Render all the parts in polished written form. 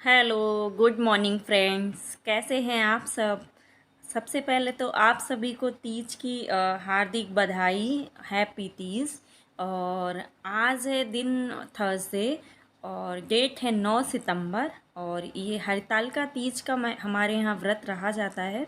Hello, good morning friends. कैसे हैं आप सब? सबसे पहले तो आप सभी को तीज की हार्दिक बधाई, हैप्पी तीज। और आज है दिन थर्सडे और डेट है 9 सितंबर और ये हरतालिका तीज का हमारे यहाँ व्रत रहा जाता है।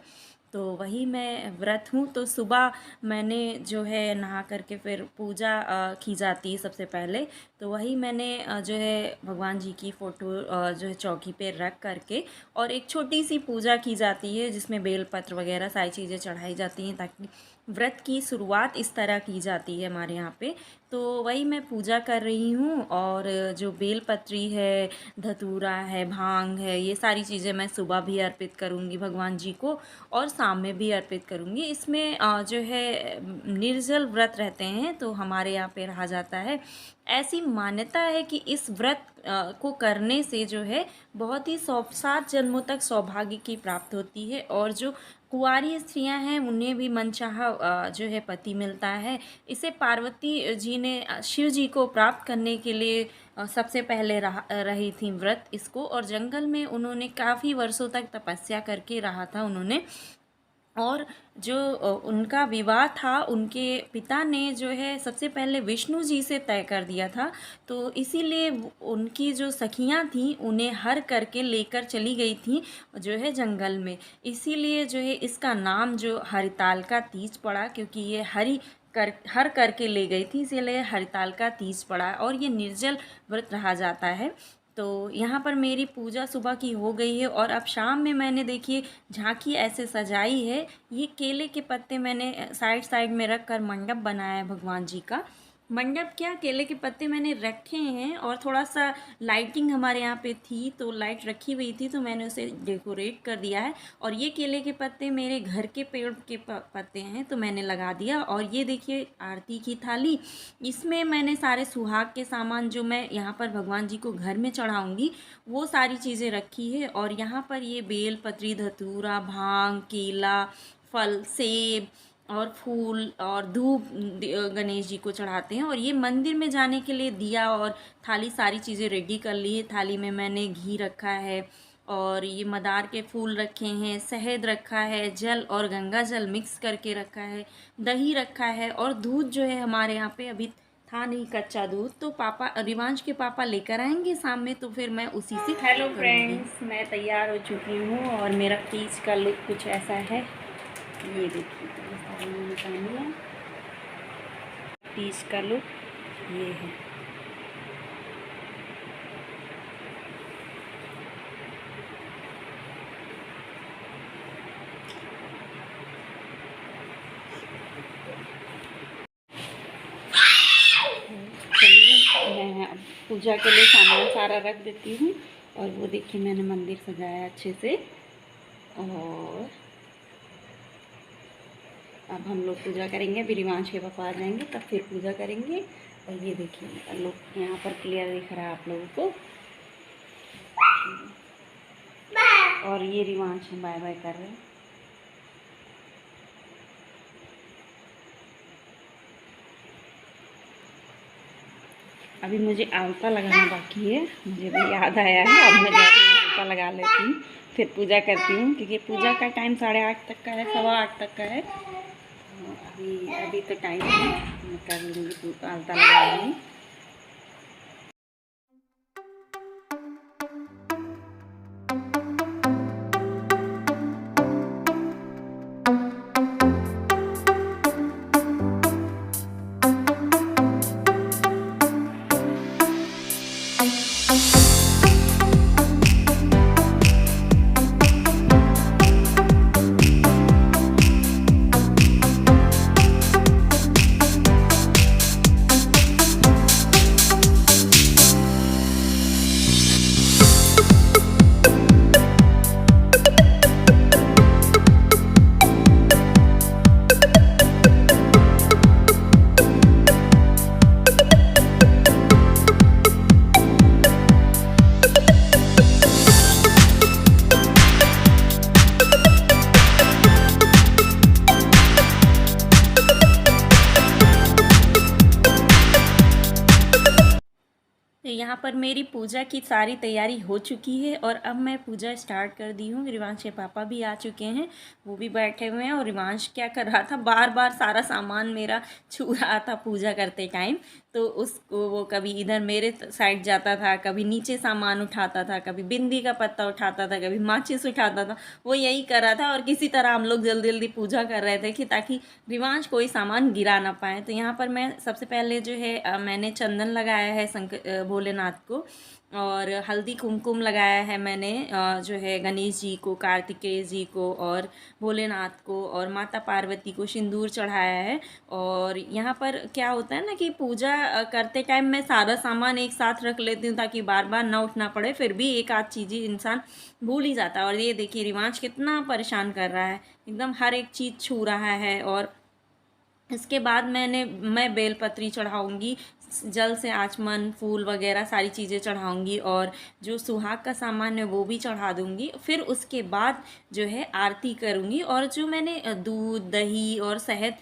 तो वही मैं व्रत हूँ। तो सुबह मैंने जो है नहा करके फिर पूजा की जाती है सबसे पहले। तो वही मैंने जो है भगवान जी की फ़ोटो जो है चौकी पे रख करके और एक छोटी सी पूजा की जाती है जिसमें बेलपत्र वगैरह सारी चीज़ें चढ़ाई जाती हैं, ताकि व्रत की शुरुआत इस तरह की जाती है हमारे यहाँ पे। तो वही मैं पूजा कर रही हूँ और जो बेलपत्री है, धतूरा है, भांग है, ये सारी चीज़ें मैं सुबह भी अर्पित करूँगी भगवान जी को और शाम में भी अर्पित करूँगी। इसमें जो है निर्जल व्रत रहते हैं तो हमारे यहाँ पे रहा जाता है। ऐसी मान्यता है कि इस व्रत को करने से जो है बहुत ही 7 जन्मों तक सौभाग्य की प्राप्त होती है और जो कुंवारी स्त्रियां हैं उन्हें भी मनचाहा जो है पति मिलता है। इसे पार्वती जी ने शिव जी को प्राप्त करने के लिए सबसे पहले रही थी व्रत इसको, और जंगल में उन्होंने काफ़ी वर्षों तक तपस्या करके रहा था उन्होंने। और जो उनका विवाह था उनके पिता ने जो है सबसे पहले विष्णु जी से तय कर दिया था। तो इसीलिए उनकी जो सखियां थीं उन्हें हर करके लेकर चली गई थीं जो है जंगल में। इसीलिए जो है इसका नाम जो हरितालिका तीज पड़ा, क्योंकि ये हर करके ले गई थी, इसीलिए हरितालिका तीज पड़ा और ये निर्जल व्रत रहा जाता है। तो यहाँ पर मेरी पूजा सुबह की हो गई है और अब शाम में मैंने देखिए झांकी ऐसे सजाई है। ये केले के पत्ते मैंने साइड साइड में रख कर मंडप बनाया है भगवान जी का। मंडप क्या, केले के पत्ते मैंने रखे हैं और थोड़ा सा लाइटिंग हमारे यहाँ पे थी तो लाइट रखी हुई थी तो मैंने उसे डेकोरेट कर दिया है। और ये केले के पत्ते मेरे घर के पेड़ के पत्ते हैं तो मैंने लगा दिया। और ये देखिए आरती की थाली, इसमें मैंने सारे सुहाग के सामान जो मैं यहाँ पर भगवान जी को घर में चढ़ाऊँगी वो सारी चीज़ें रखी है। और यहाँ पर ये बेल पत्री, धतूरा, भांग, केला, फल, सेब और फूल और धूप गणेश जी को चढ़ाते हैं। और ये मंदिर में जाने के लिए दिया और थाली सारी चीज़ें रेडी कर ली है। थाली में मैंने घी रखा है और ये मदार के फूल रखे हैं, शहद रखा है, जल और गंगा जल मिक्स करके रखा है, दही रखा है और दूध जो है हमारे यहाँ पे अभी था नहीं, कच्चा दूध, तो पापा रिवांश के पापा लेकर आएंगे शाम में तो फिर मैं उसी से हेलो फ्रेंड्स, मैं तैयार हो चुकी हूँ और मेरा तीज का लुक कुछ ऐसा है। ये देखिए मैंने पहन लिया, तीज का लुक ये है। चलिए मैं अब पूजा के लिए सामान सारा रख देती हूँ। और वो देखिए मैंने मंदिर सजाया अच्छे से। और अब हम लोग पूजा करेंगे, अभी रिवांश के पापा आ जाएंगे तब फिर पूजा करेंगे। और ये देखिए लोग यहाँ पर क्लियर दिख रहा है आप लोगों को। और ये रिवांश बाय बाय कर रहे हैं। अभी मुझे आलता लगाना बाकी है, मुझे भी याद आया है, अब मैं जा रही हूँ आलता लगा लेती हूँ फिर पूजा करती हूँ, क्योंकि पूजा का टाइम 8:30 तक का है, 8:15 तक का है। अभी तो टाइम है, मैं कर लूँगी, आलता लगा लूँगी। यहाँ पर मेरी पूजा की सारी तैयारी हो चुकी है और अब मैं पूजा स्टार्ट कर दी हूँ। रिवांश के पापा भी आ चुके हैं, वो भी बैठे हुए हैं। और रिवांश क्या कर रहा था, बार बार सारा सामान मेरा छू रहा था पूजा करते टाइम। तो उसको वो कभी इधर मेरे साइड जाता था, कभी नीचे सामान उठाता था, कभी बिंदी का पत्ता उठाता था, कभी माचिस उठाता था। वो यही कर रहा था और किसी तरह हम लोग जल्दी जल्दी पूजा कर रहे थे कि ताकि रिवांश कोई सामान गिरा ना पाए। तो यहाँ पर मैं सबसे पहले जो है मैंने चंदन लगाया है भोलेनाथ को, और हल्दी कुमकुम लगाया है मैंने जो है गणेश जी को, कार्तिकेय जी को और भोलेनाथ को, और माता पार्वती को सिंदूर चढ़ाया है। और यहाँ पर क्या होता है ना कि पूजा करते टाइम मैं सारा सामान एक साथ रख लेती हूँ ताकि बार बार ना उठना पड़े, फिर भी एक आध चीज़ें इंसान भूल ही जाता है। और ये देखिए रिवांश कितना परेशान कर रहा है, एकदम हर एक चीज़ छू रहा है। और इसके बाद मैं बेलपत्री चढ़ाऊँगी, जल से आचमन, फूल वगैरह सारी चीज़ें चढ़ाऊँगी, और जो सुहाग का सामान है वो भी चढ़ा दूँगी। फिर उसके बाद जो है आरती करूँगी। और जो मैंने दूध, दही और शहद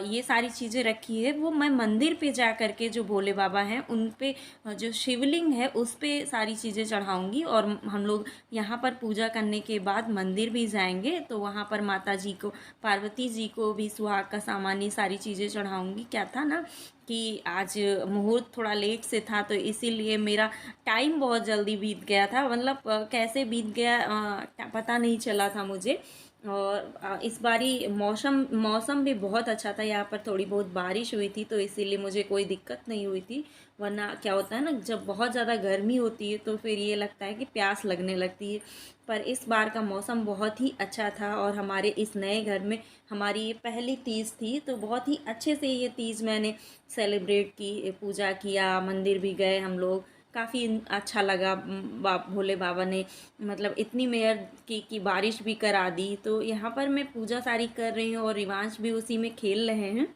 ये सारी चीज़ें रखी है, वो मैं मंदिर पे जा कर के जो भोले बाबा हैं उन पे जो शिवलिंग है उस पे सारी चीज़ें चढ़ाऊँगी। और हम लोग यहाँ पर पूजा करने के बाद मंदिर भी जाएंगे, तो वहाँ पर माता जी को, पार्वती जी को भी सुहाग का सामान ये सारी चीज़ें चढ़ाऊँगी। क्या था ना कि आज मुहूर्त थोड़ा लेट से था, तो इसीलिए मेरा टाइम बहुत जल्दी बीत गया था। मतलब कैसे बीत गया पता नहीं चला था मुझे। और इस बारी मौसम भी बहुत अच्छा था, यहाँ पर थोड़ी बहुत बारिश हुई थी, तो इसीलिए मुझे कोई दिक्कत नहीं हुई थी। वरना क्या होता है ना, जब बहुत ज़्यादा गर्मी होती है तो फिर ये लगता है कि प्यास लगने लगती है। पर इस बार का मौसम बहुत ही अच्छा था, और हमारे इस नए घर में हमारी ये पहली तीज थी, तो बहुत ही अच्छे से ये तीज मैंने सेलिब्रेट की, पूजा किया, मंदिर भी गए हम लोग। काफ़ी अच्छा लगा। भोले बाबा ने मतलब इतनी मेहर की कि बारिश भी करा दी। तो यहाँ पर मैं पूजा सारी कर रही हूँ और रिवांश भी उसी में खेल रहे हैं।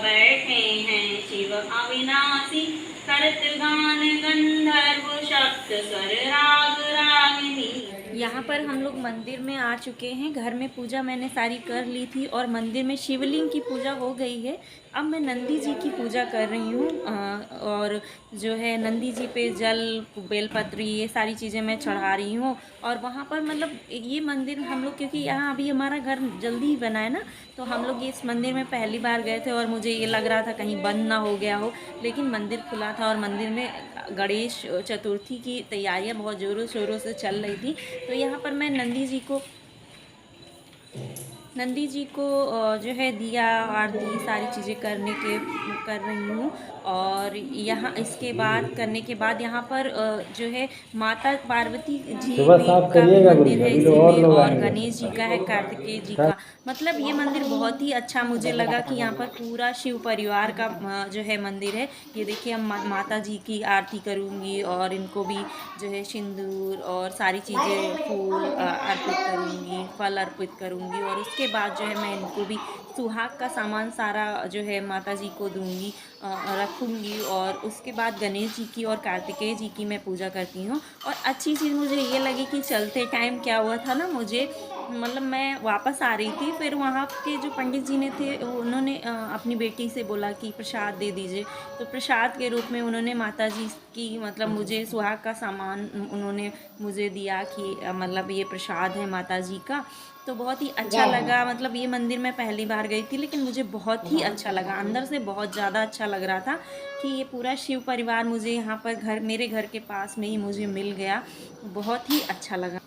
बैठे हैं शिव अविनाशी, करत गान गंधर्व शब्द स्वर राग रागिनी। यहाँ पर हम लोग मंदिर में आ चुके हैं। घर में पूजा मैंने सारी कर ली थी और मंदिर में शिवलिंग की पूजा हो गई है। अब मैं नंदी जी की पूजा कर रही हूँ और जो है नंदी जी पे जल, बेलपत्री, ये सारी चीज़ें मैं चढ़ा रही हूँ। और वहाँ पर मतलब ये मंदिर हम लोग, क्योंकि यहाँ अभी हमारा घर जल्दी ही बना है ना, तो हम लोग इस मंदिर में पहली बार गए थे और मुझे ये लग रहा था कहीं बंद ना हो गया हो, लेकिन मंदिर खुला था और मंदिर में गणेश चतुर्थी की तैयारियां बहुत ज़ोरों शोरों से चल रही थी। तो यहाँ पर मैं नंदी जी को जो है दिया आरती सारी चीज़ें कर रही हूँ। और यहाँ इसके बाद करने के बाद यहाँ पर जो है माता पार्वती जी सुबह भी साफ का भी करिएगा मंदिर गुड़िया, है अभी इसी लोग और में, लोग और आएंगे। गणेश जी का है, कार्तिकेय जी का। मतलब ये मंदिर बहुत ही अच्छा मुझे लगा कि यहाँ पर पूरा शिव परिवार का जो है मंदिर है। ये देखिए, हम माता जी की आरती करूँगी और इनको भी जो है सिंदूर और सारी चीज़ें, फूल अर्पित करूँगी, फल अर्पित करूँगी। और उसके बाद जो है मैं इनको भी सुहाग का सामान सारा जो है माता जी को दूँगी, रखूँगी। और उसके बाद गणेश जी की और कार्तिकेय जी की मैं पूजा करती हूँ। और अच्छी चीज़ मुझे ये लगी कि चलते टाइम क्या हुआ था ना, मुझे मतलब मैं वापस आ रही थी, फिर वहाँ के जो पंडित जी ने थे उन्होंने अपनी बेटी से बोला कि प्रसाद दे दीजिए। तो प्रसाद के रूप में उन्होंने माता जी की, मतलब मुझे सुहाग का सामान उन्होंने मुझे दिया कि मतलब ये प्रसाद है माता जी का। तो बहुत ही अच्छा लगा। मतलब ये मंदिर मैं पहली बार गई थी, लेकिन मुझे बहुत ही अच्छा लगा, अंदर से बहुत ज़्यादा अच्छा लग रहा था कि ये पूरा शिव परिवार मुझे यहाँ पर मेरे घर के पास में ही मुझे मिल गया। बहुत ही अच्छा लगा।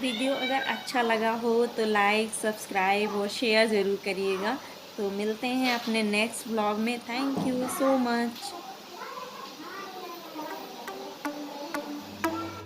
वीडियो अगर अच्छा लगा हो तो लाइक, सब्सक्राइब और शेयर ज़रूर करिएगा। तो मिलते हैं अपने नेक्स्ट व्लॉग में। Thank you so much.